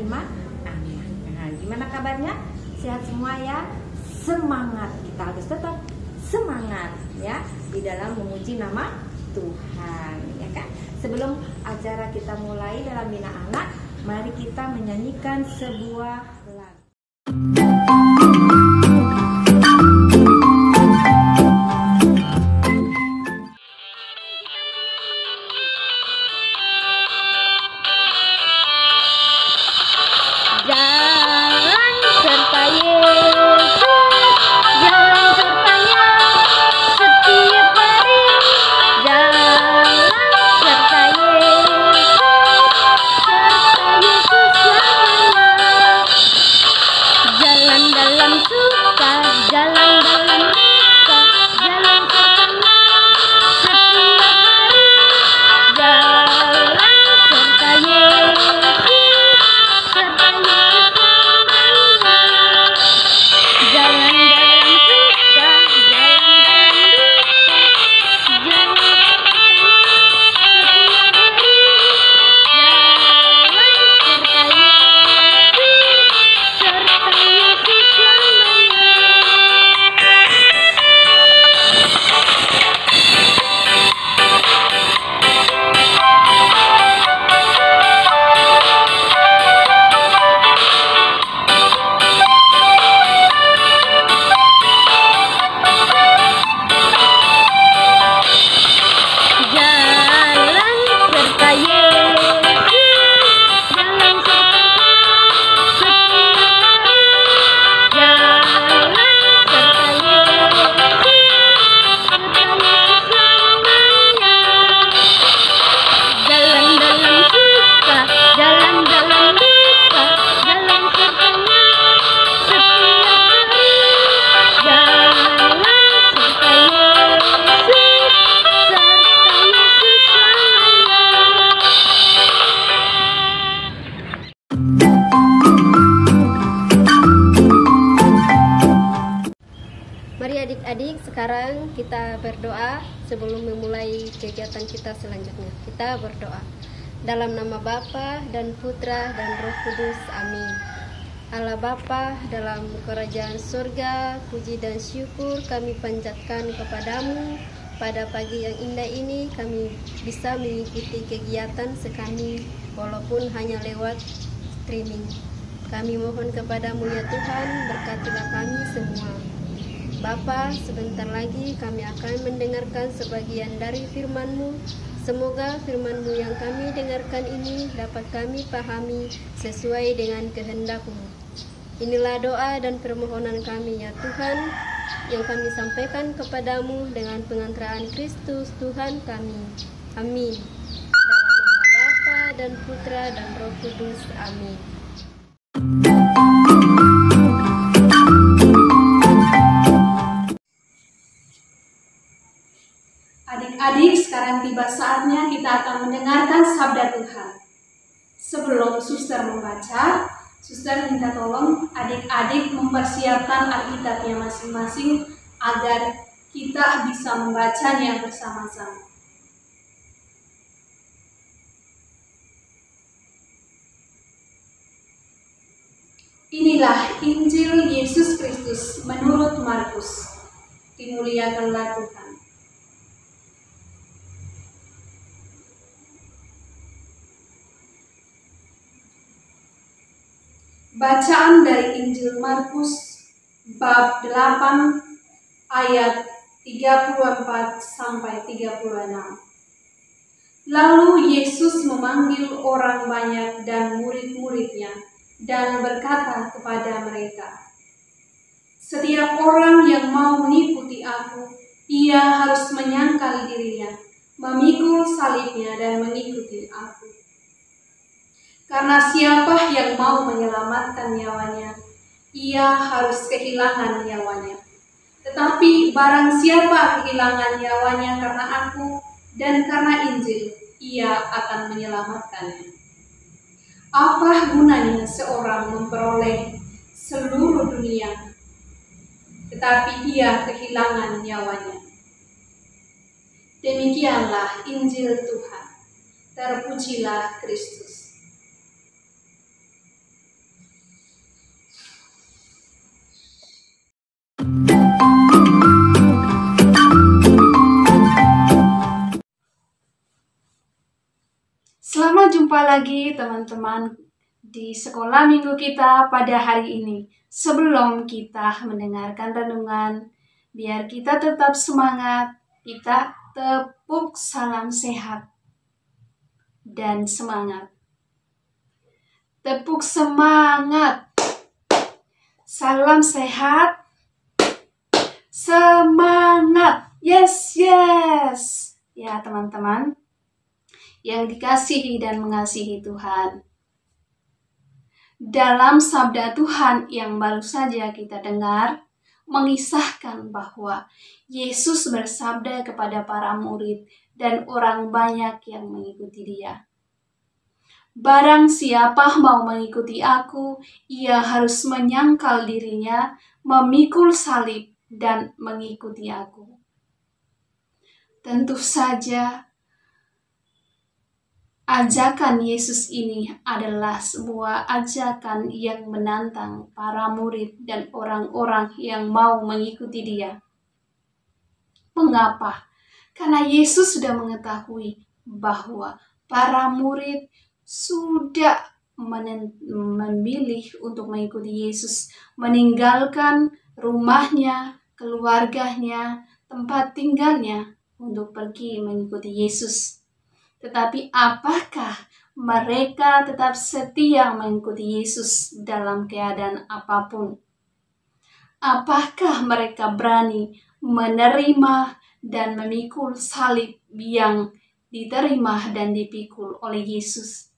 menerima anak. Nah, gimana kabarnya? Sehat semua ya? Semangat, kita harus tetap semangat ya di dalam memuji nama Tuhan, ya kan? Sebelum acara kita mulai dalam Bina Anak, mari kita menyanyikan sebuah lagu. Mari adik-adik, sekarang kita berdoa sebelum memulai kegiatan kita selanjutnya. Kita berdoa. Dalam nama Bapa dan Putra dan Roh Kudus, amin. Allah Bapa, dalam kerajaan surga, puji dan syukur kami panjatkan kepadamu. Pada pagi yang indah ini kami bisa mengikuti kegiatan sekami walaupun hanya lewat streaming. Kami mohon kepadamu ya Tuhan, berkatilah kami semua. Bapa, sebentar lagi kami akan mendengarkan sebagian dari firman-Mu. Semoga firman-Mu yang kami dengarkan ini dapat kami pahami sesuai dengan kehendak-Mu. Inilah doa dan permohonan kami ya Tuhan, yang kami sampaikan kepadamu dengan pengantaraan Kristus Tuhan kami. Amin. Dalam nama Bapa dan Putra dan Roh Kudus. Amin. Adik-adik, sekarang tiba saatnya kita akan mendengarkan sabda Tuhan. Sebelum suster membaca, suster minta tolong adik-adik mempersiapkan Alkitabnya masing-masing agar kita bisa membacanya bersama-sama. Inilah Injil Yesus Kristus menurut Markus. Dimuliakanlah Tuhan. Bacaan dari Injil Markus bab 8 ayat 34 sampai 36. Lalu Yesus memanggil orang banyak dan murid-muridnya dan berkata kepada mereka, "Setiap orang yang mau mengikuti aku, ia harus menyangkal dirinya, memikul salibnya dan mengikuti aku. Karena siapa yang mau menyelamatkan nyawanya, ia harus kehilangan nyawanya. Tetapi barang siapa kehilangan nyawanya karena aku dan karena Injil, ia akan menyelamatkannya. Apa gunanya seorang memperoleh seluruh dunia, tetapi ia kehilangan nyawanya?" Demikianlah Injil Tuhan. Terpujilah Kristus. Jumpa lagi teman-teman di sekolah minggu kita pada hari ini. Sebelum kita mendengarkan renungan, biar kita tetap semangat, kita tepuk salam sehat dan semangat. Tepuk semangat. Salam sehat. Semangat. Yes. Ya teman-teman yang dikasihi dan mengasihi Tuhan. Dalam sabda Tuhan yang baru saja kita dengar, mengisahkan bahwa Yesus bersabda kepada para murid dan orang banyak yang mengikuti Dia. Barang siapa mau mengikuti aku, ia harus menyangkal dirinya, memikul salib, dan mengikuti aku. Tentu saja, ajakan Yesus ini adalah sebuah ajakan yang menantang para murid dan orang-orang yang mau mengikuti Dia. Mengapa? Karena Yesus sudah mengetahui bahwa para murid sudah memilih untuk mengikuti Yesus, meninggalkan rumahnya, keluarganya, tempat tinggalnya untuk pergi mengikuti Yesus. Tetapi apakah mereka tetap setia mengikuti Yesus dalam keadaan apapun? Apakah mereka berani menerima dan memikul salib yang diterima dan dipikul oleh Yesus?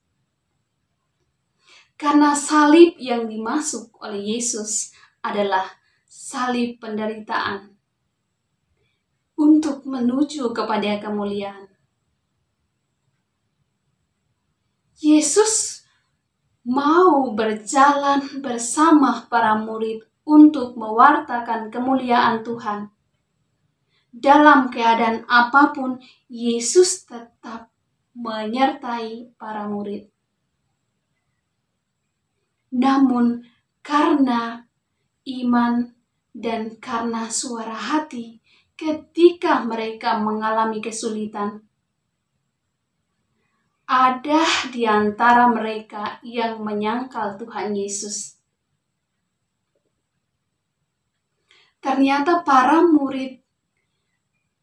Karena salib yang dimasuk oleh Yesus adalah salib penderitaan untuk menuju kepada kemuliaan. Yesus mau berjalan bersama para murid untuk mewartakan kemuliaan Tuhan. Dalam keadaan apapun, Yesus tetap menyertai para murid. Namun, karena iman dan karena suara hati, ketika mereka mengalami kesulitan, ada di antara mereka yang menyangkal Tuhan Yesus. Ternyata para murid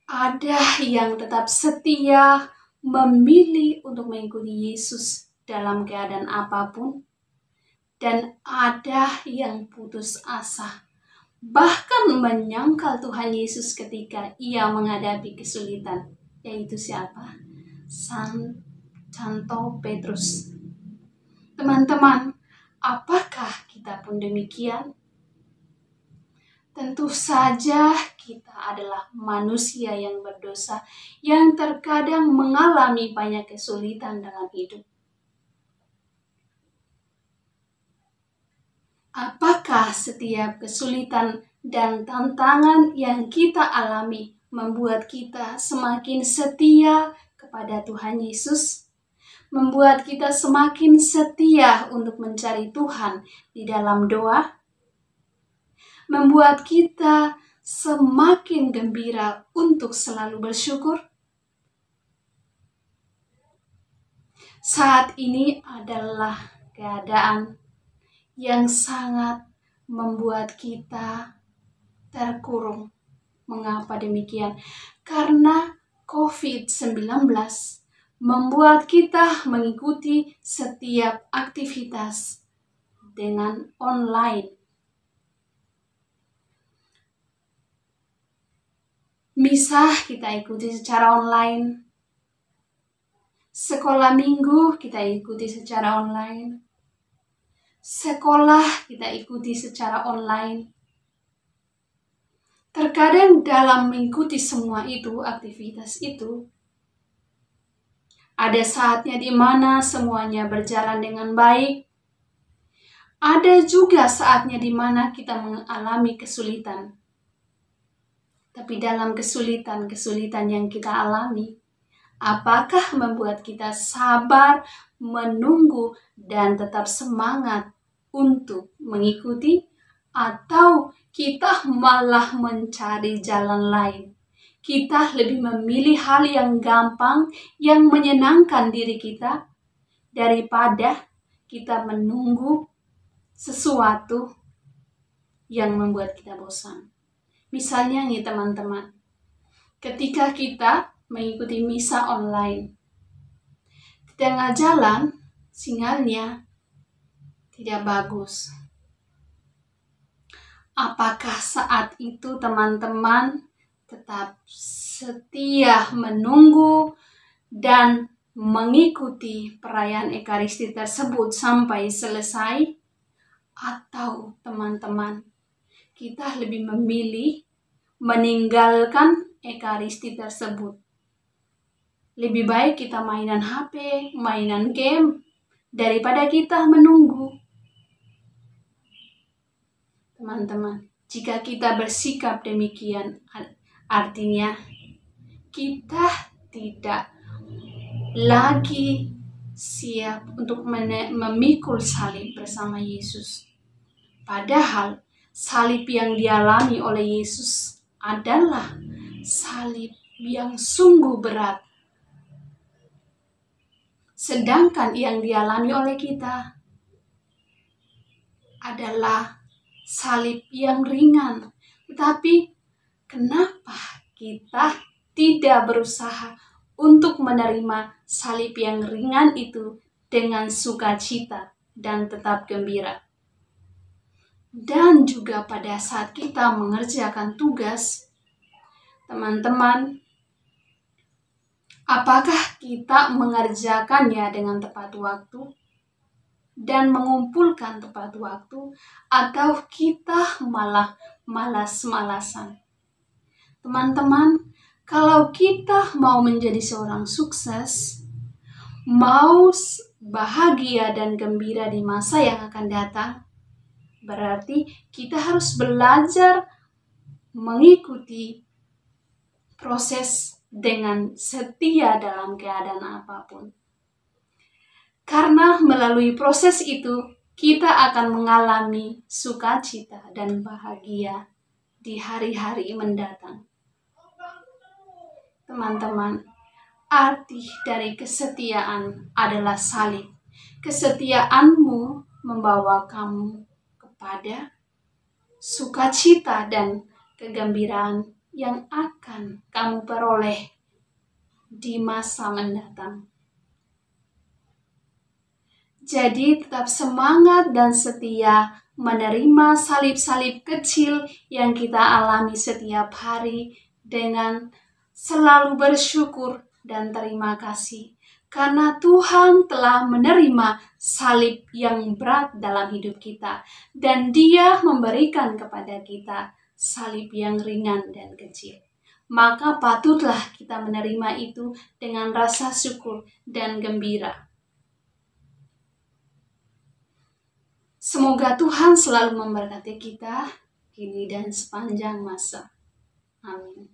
ada yang tetap setia memilih untuk mengikuti Yesus dalam keadaan apapun, dan ada yang putus asa, bahkan menyangkal Tuhan Yesus ketika ia menghadapi kesulitan. Yaitu siapa? Santo Petrus. Teman-teman, apakah kita pun demikian? Tentu saja kita adalah manusia yang berdosa, yang terkadang mengalami banyak kesulitan dalam hidup. Apakah setiap kesulitan dan tantangan yang kita alami membuat kita semakin setia kepada Tuhan Yesus? Membuat kita semakin setia untuk mencari Tuhan di dalam doa? Membuat kita semakin gembira untuk selalu bersyukur? Saat ini adalah keadaan yang sangat membuat kita terkurung. Mengapa demikian? Karena COVID-19 membuat kita mengikuti setiap aktivitas dengan online. Misa kita ikuti secara online. Sekolah minggu kita ikuti secara online. Sekolah kita ikuti secara online. Terkadang dalam mengikuti semua itu, aktivitas itu, ada saatnya di mana semuanya berjalan dengan baik. Ada juga saatnya di mana kita mengalami kesulitan. Tapi dalam kesulitan yang kita alami, apakah membuat kita sabar, menunggu, dan tetap semangat untuk mengikuti? Atau kita malah mencari jalan lain? Kita lebih memilih hal yang gampang, yang menyenangkan diri kita, daripada kita menunggu sesuatu yang membuat kita bosan. Misalnya nih teman-teman, ketika kita mengikuti misa online, di tengah jalan sinyalnya tidak bagus. Apakah saat itu teman-teman tetap setia menunggu dan mengikuti perayaan Ekaristi tersebut sampai selesai? Atau teman-teman, kita lebih memilih meninggalkan Ekaristi tersebut? Lebih baik kita mainan HP, mainan game, daripada kita menunggu. Teman-teman, jika kita bersikap demikian, artinya kita tidak lagi siap untuk memikul salib bersama Yesus. Padahal salib yang dialami oleh Yesus adalah salib yang sungguh berat. Sedangkan yang dialami oleh kita adalah salib yang ringan. Tetapi kenapa kita tidak berusaha untuk menerima salib yang ringan itu dengan sukacita dan tetap gembira? Dan juga pada saat kita mengerjakan tugas, teman-teman, apakah kita mengerjakannya dengan tepat waktu dan mengumpulkan tepat waktu, atau kita malah malas-malasan? Teman-teman, kalau kita mau menjadi seorang sukses, mau bahagia dan gembira di masa yang akan datang, berarti kita harus belajar mengikuti proses dengan setia dalam keadaan apapun. Karena melalui proses itu, kita akan mengalami sukacita dan bahagia di hari-hari mendatang. Teman-teman, arti dari kesetiaan adalah salib. Kesetiaanmu membawa kamu kepada sukacita dan kegembiraan yang akan kamu peroleh di masa mendatang. Jadi tetap semangat dan setia menerima salib-salib kecil yang kita alami setiap hari dengan selalu bersyukur dan terima kasih. Karena Tuhan telah menerima salib yang berat dalam hidup kita. Dan Dia memberikan kepada kita salib yang ringan dan kecil. Maka patutlah kita menerima itu dengan rasa syukur dan gembira. Semoga Tuhan selalu memberkati kita kini dan sepanjang masa. Amin.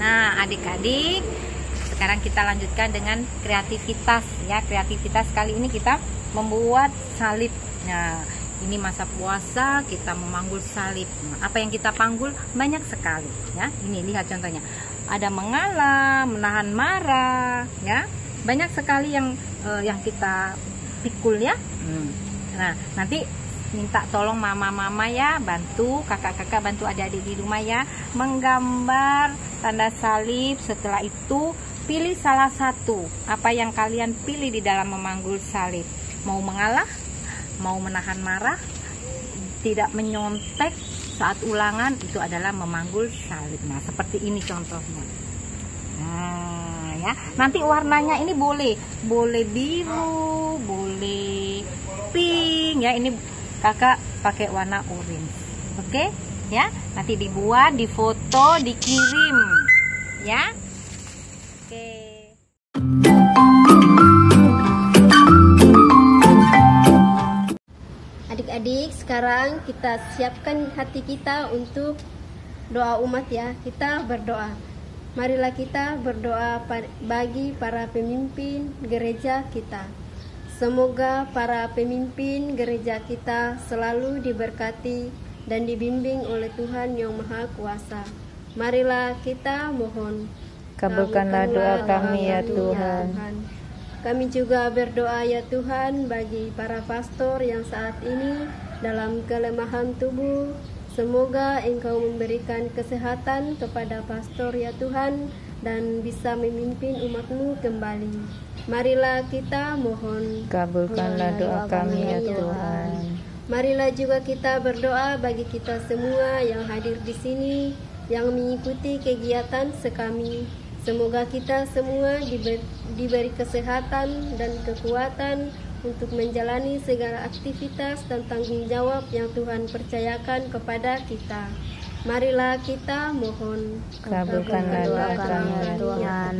Nah, adik-adik, sekarang kita lanjutkan dengan kreativitas ya. Kreativitas kali ini kita membuat salib. Nah, ini masa puasa, kita memanggul salib. Apa yang kita panggul banyak sekali ya. Ini lihat contohnya. Ada mengalah, menahan marah ya. Banyak sekali yang kita pikul ya. Nah, nanti minta tolong mama-mama ya, bantu kakak-kakak, bantu adik-adik di rumah ya, menggambar tanda salib. Setelah itu pilih salah satu apa yang kalian pilih di dalam memanggul salib. Mau mengalah, mau menahan marah, tidak menyontek saat ulangan, itu adalah memanggul salib. Nah, seperti ini contohnya. Nah, ya. Nanti warnanya ini boleh biru, boleh pink ya. Ini kakak pakai warna orange. Oke? Ya. Nanti dibuat, difoto, dikirim. Ya. Oke. Adik-adik, sekarang kita siapkan hati kita untuk doa umat ya. Kita berdoa. Marilah kita berdoa bagi para pemimpin gereja kita. Semoga para pemimpin gereja kita selalu diberkati dan dibimbing oleh Tuhan yang Maha Kuasa. Marilah kita mohon. Kabulkanlah doa kami ya Tuhan. Kami juga berdoa ya Tuhan bagi para pastor yang saat ini dalam kelemahan tubuh. Semoga Engkau memberikan kesehatan kepada pastor ya Tuhan dan bisa memimpin umat-Mu kembali. Marilah kita mohon. Kabulkanlah doa kami ya Tuhan. Marilah juga kita berdoa bagi kita semua yang hadir di sini, yang mengikuti kegiatan sekami. Semoga kita semua diberi kesehatan dan kekuatan untuk menjalani segala aktivitas dan tanggung jawab yang Tuhan percayakan kepada kita. Marilah kita mohon. Kabulkanlah doa kami ya Tuhan.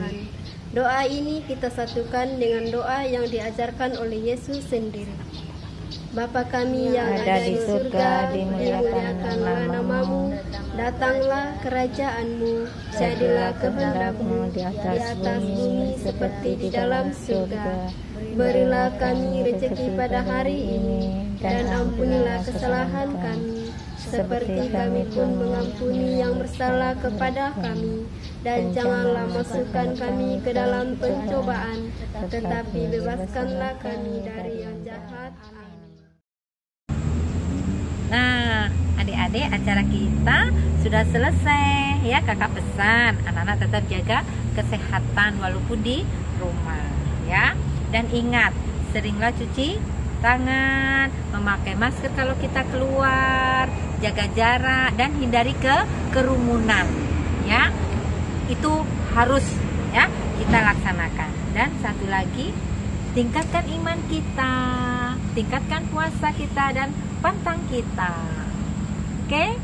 Doa ini kita satukan dengan doa yang diajarkan oleh Yesus sendiri. Bapa kami yang ada di surga, dimuliakanlah namamu, datanglah kerajaanmu, jadilah kehendak-Mu di atas bumi seperti di dalam surga. Berilah kami rezeki pada hari ini, dan ampunilah kesalahan kami, seperti kami pun mengampuni yang bersalah kepada kami. Dan janganlah masukkan kami ke dalam pencobaan, tetapi bebaskanlah kami dari yang jahat. Nah, adik-adik, acara kita sudah selesai ya. Kakak pesan anak-anak tetap jaga kesehatan walaupun di rumah ya. Dan ingat, seringlah cuci tangan, memakai masker kalau kita keluar, jaga jarak dan hindari kerumunan ya. Itu harus ya kita laksanakan. Dan satu lagi, tingkatkan iman kita, tingkatkan puasa kita dan pantang kita. Oke?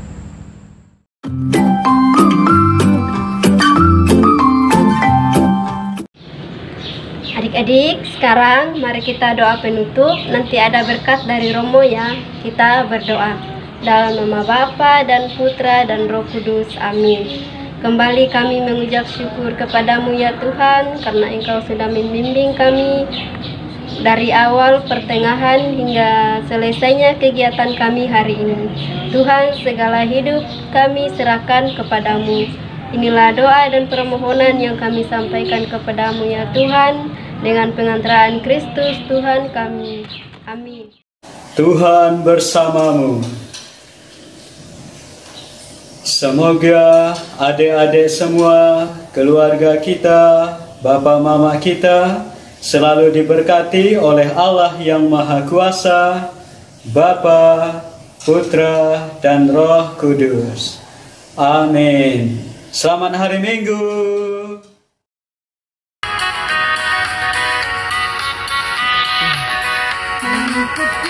Adik-adik, sekarang mari kita doa penutup. Nanti ada berkat dari Romo ya. Kita berdoa dalam nama Bapa dan Putra dan Roh Kudus. Amin. Kembali kami mengucap syukur kepadamu ya Tuhan, karena Engkau sudah membimbing kami dari awal, pertengahan, hingga selesainya kegiatan kami hari ini. Tuhan, segala hidup kami serahkan kepadamu. Inilah doa dan permohonan yang kami sampaikan kepadamu ya Tuhan, dengan pengantaraan Kristus Tuhan kami. Amin. Tuhan bersamamu. Semoga adik-adik semua, keluarga kita, bapa mama kita selalu diberkati oleh Allah yang Maha Kuasa, Bapa, Putra, dan Roh Kudus. Amin. Selamat hari Minggu. Jangan sendiri.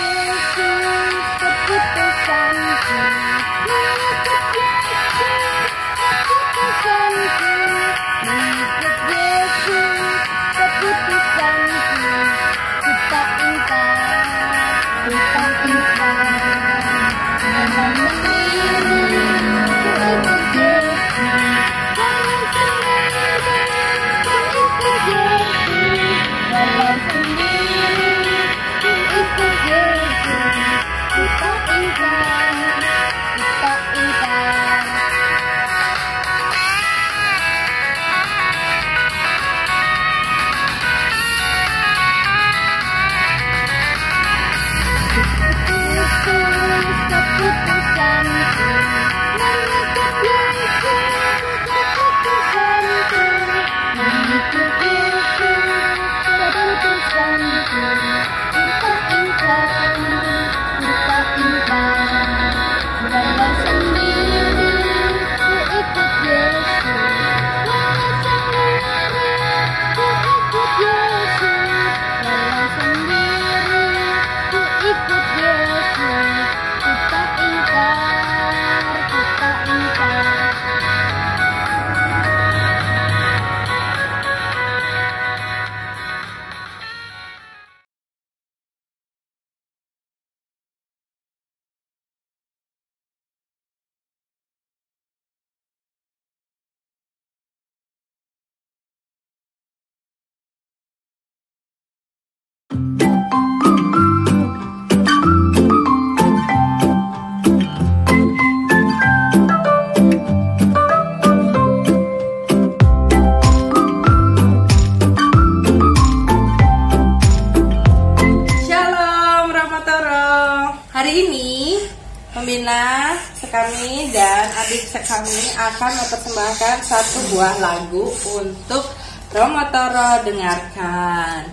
kami dan adik kami akan mempersembahkan satu buah lagu untuk Romo Toro dengarkan.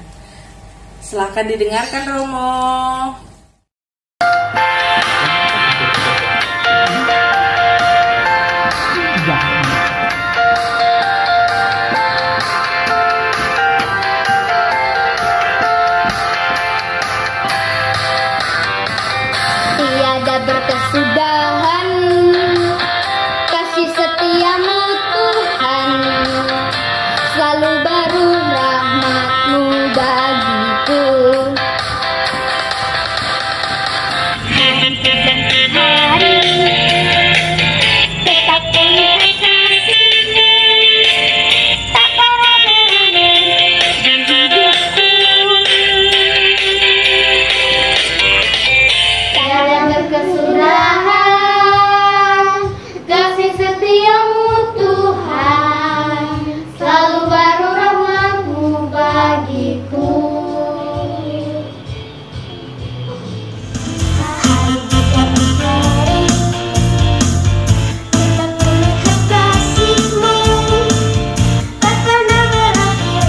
Silakan didengarkan Romo. Tiada berkesudahan kasih setiamu Tuhan, selalu baru rahmat-Mu bagiku. Hari tetap penuh kasih-Mu, tak pernah berakhir di hidupku. Tiada berkesudahan kasih setiamu Tuhan, selalu baru rahmat-Mu bagiku. Hari tiada hari tetap melihat kasih-Mu, tak pernah berakhir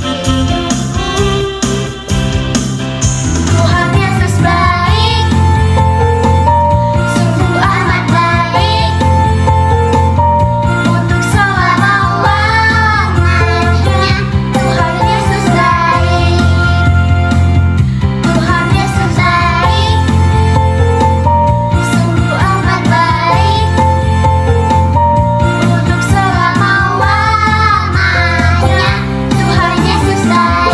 di hidupku. Tuhan Yesus baik, sungguh amat baik, untuk selama-lamanya. Tuhan Yesus baik, Tuhan Yesus baik, sungguh amat baik, untuk selama-lamanya. Tuhan Yesus baik.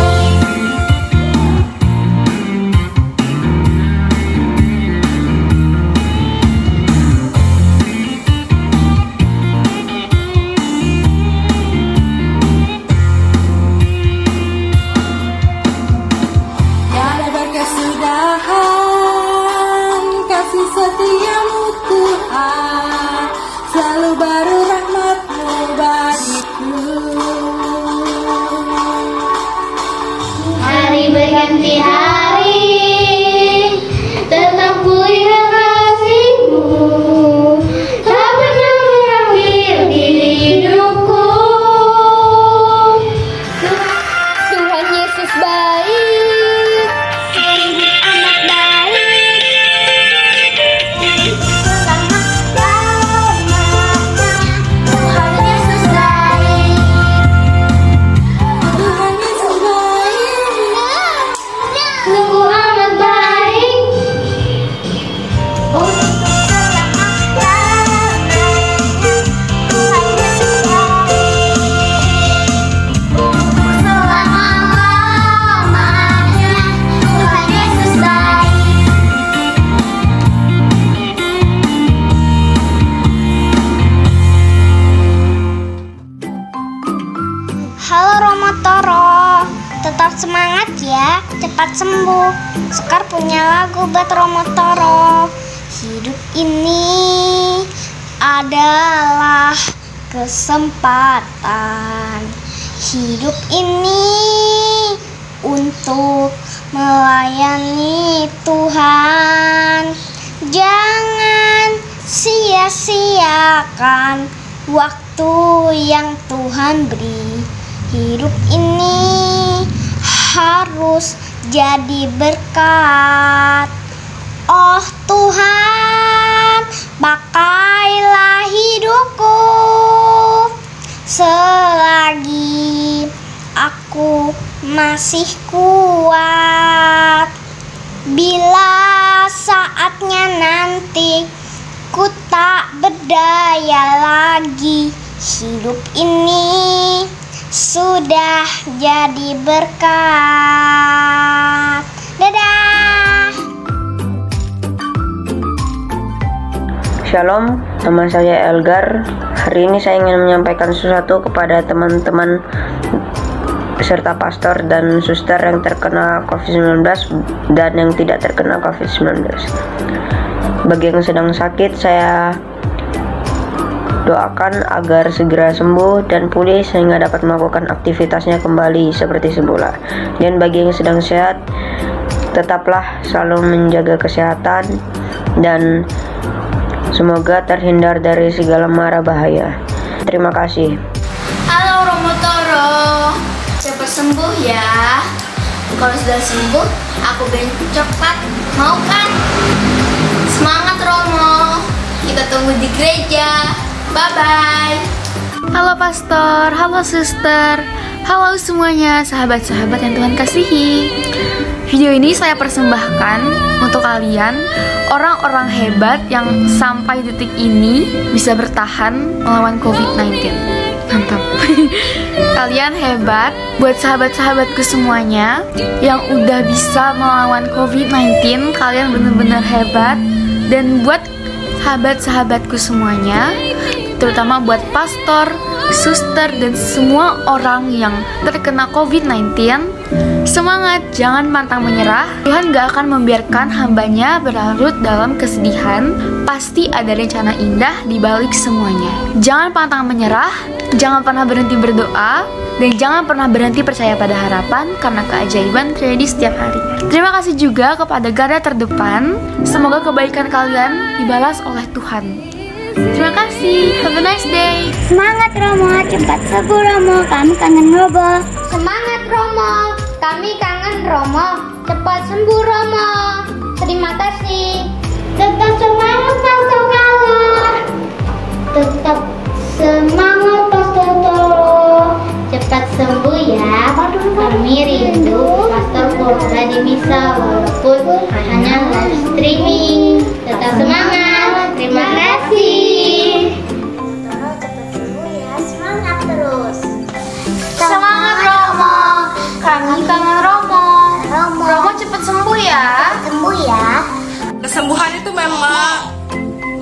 Tiada berkesudahan kasih setiamu Tuhan, selalu baru rahmat-Mu bagiku. Hari berganti hari, tetap kulihat kasih-Mu, tak pernah berakhir di hidupku. Tuhan Yesus baik, sungguh amat baik, selama-lamanya. Tuhan Yesus baik, Tuhan Yesus baik, sungguh amat baik, untuk selama-lamanya. Tuhan Yesus baik, untuk selama-lamanya. Tuhan Yesus baik. Halo Romo Toro, tetap semangat ya, cepat sembuh. Sekar punya lagu buat Romo Toro. Hidup ini adalah kesempatan. Hidup ini untuk melayani Tuhan. Jangan sia-siakan waktu yang Tuhan beri. Hidup ini harus jadi berkat. Oh Tuhan, pakailah hidupku selagi aku masih kuat. Bila saatnya nanti ku tak berdaya lagi, hidup ini sudah jadi berkat. Dadah. Shalom, nama saya Elgar. Hari ini saya ingin menyampaikan sesuatu kepada teman-teman serta pastor dan suster yang terkena COVID-19 dan yang tidak terkena COVID-19. Bagi yang sedang sakit, saya doakan agar segera sembuh dan pulih sehingga dapat melakukan aktivitasnya kembali seperti semula. Dan bagi yang sedang sehat, tetaplah selalu menjaga kesehatan dan Semoga terhindar dari segala mara bahaya. Terima kasih. Halo Romo Toro, cepat sembuh ya. Kalau sudah sembuh, aku beli coklat. Mau kan? Semangat Romo. Kita tunggu di gereja. Bye-bye. Halo pastor, halo suster, halo semuanya sahabat-sahabat yang Tuhan kasihi. Video ini saya persembahkan untuk kalian, orang-orang hebat yang sampai detik ini bisa bertahan melawan COVID-19. Mantap. Kalian hebat. Buat sahabat-sahabatku semuanya yang udah bisa melawan COVID-19, kalian benar-benar hebat. Dan buat sahabat-sahabatku semuanya, terutama buat pastor, suster, dan semua orang yang terkena COVID-19, semangat, jangan pantang menyerah. Tuhan gak akan membiarkan hambanya berlarut dalam kesedihan. Pasti ada rencana indah di balik semuanya. Jangan pantang menyerah, jangan pernah berhenti berdoa, dan jangan pernah berhenti percaya pada harapan, karena keajaiban terjadi setiap hari. Terima kasih juga kepada garda terdepan. Semoga kebaikan kalian dibalas oleh Tuhan. Terima kasih, have a nice day. Semangat Romo, cepat sembuh Romo, kami kangen Romo. Semangat Romo, kami kangen Romo, cepat sembuh Romo. Terima kasih. Tetap semangat Pastor Toro. Tetap semangat Pastor Toro. Cepat sembuh ya. Kami rindu Pastor Putra di misa walaupun hanya live streaming. Tetap semangat. Terima kasih. Semangat terus. Semangat Romo. Kami kangen Romo. Romo cepat sembuh ya. Sembuh ya. Kesembuhan itu memang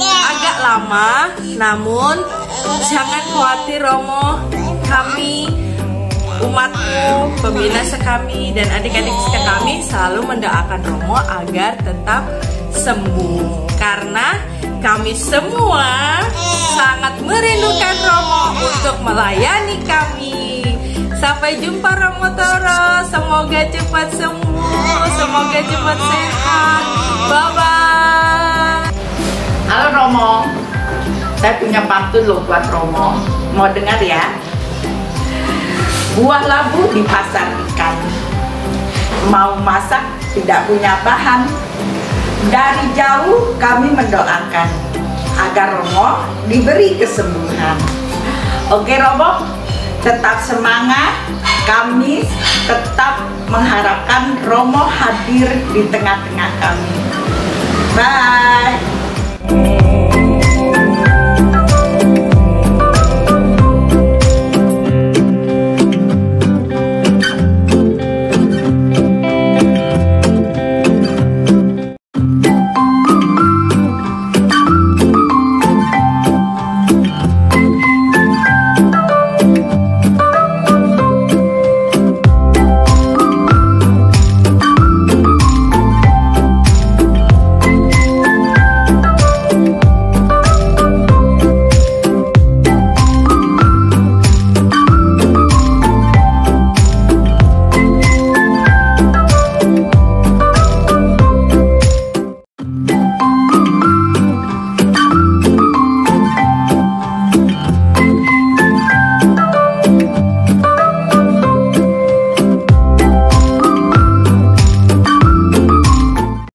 agak lama, namun jangan khawatir Romo. Kami, umatmu, pembina sekami, dan adik-adik sekami selalu mendoakan Romo agar tetap sembuh. Karena kami semua sangat merindukan Romo untuk melayani kami. Sampai jumpa Romo Toro. Semoga cepat sembuh, semoga cepat sehat. Bye-bye. Halo Romo, saya punya pantun loh buat Romo. Mau dengar ya? Buah labu di pasar ikan, mau masak tidak punya bahan. Dari jauh kami mendoakan agar Romo diberi kesembuhan. Oke Romo, tetap semangat. Kami tetap mengharapkan Romo hadir di tengah-tengah kami. Bye.